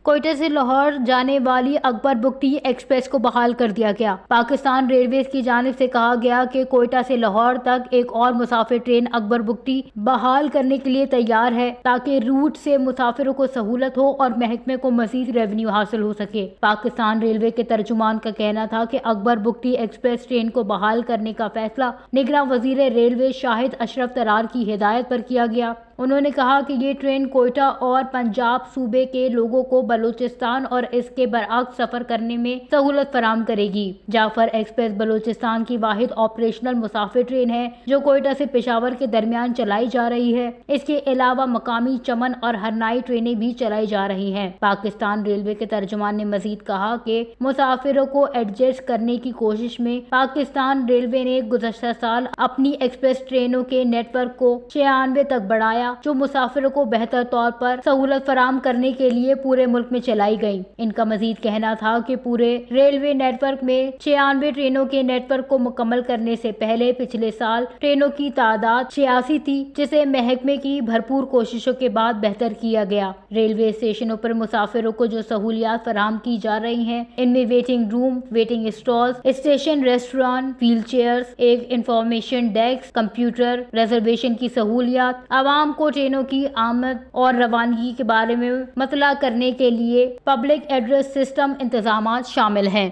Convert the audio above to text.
कोयटा से लाहौर जाने वाली अकबर बुकटी एक्सप्रेस को बहाल कर दिया गया। पाकिस्तान रेलवे की जानिब से कहा गया कि कोयटा से लाहौर तक एक और मुसाफिर ट्रेन अकबर बुकटी बहाल करने के लिए तैयार है ताकि रूट से मुसाफिरों को सहूलत हो और महकमे को मजीद रेवेन्यू हासिल हो सके। पाकिस्तान रेलवे के तर्जुमान का कहना था कि अकबर बुकटी एक्सप्रेस ट्रेन को बहाल करने का फैसला निगरान वजीर रेलवे शाहिद अशरफ तरार की हिदायत पर किया गया। उन्होंने कहा कि ये ट्रेन कोयटा और पंजाब सूबे के लोगों को बलूचिस्तान और इसके बरअक्स सफर करने में सहूलत फराम करेगी। जाफर एक्सप्रेस बलूचिस्तान की वाहिद ऑपरेशनल मुसाफिर ट्रेन है जो कोयटा से पेशावर के दरमियान चलाई जा रही है। इसके अलावा मकामी चमन और हरनाई ट्रेनें भी चलाई जा रही हैं। पाकिस्तान रेलवे के तर्जुमान ने मजीद कहा कि मुसाफिरों को एडजस्ट करने की कोशिश में पाकिस्तान रेलवे ने गुज़श्ता साल अपनी एक्सप्रेस ट्रेनों के नेटवर्क को 96 तक बढ़ाया, जो मुसाफिरों को बेहतर तौर पर सहूलत फराम करने के लिए पूरे मुल्क में चलाई गयी। इनका मजीद कहना था कि पूरे रेलवे नेटवर्क में 96 ट्रेनों के नेटवर्क को मुकम्मल करने से पहले पिछले साल ट्रेनों की तादाद 86 थी, जिसे महकमे की भरपूर कोशिशों के बाद बेहतर किया गया। रेलवे स्टेशनों पर मुसाफिरों को जो सहूलियात फराम की जा रही हैं, इनमें waiting room, waiting stalls, station restaurant, wheel chairs, एक इंफॉर्मेशन डेस्क, कंप्यूटर, रिजर्वेशन की सहूलियात, आवाम को ट्रेनों की आमद और रवानगी के बारे में मतला करने के लिए पब्लिक एड्रेस सिस्टम इंतजाम शामिल हैं।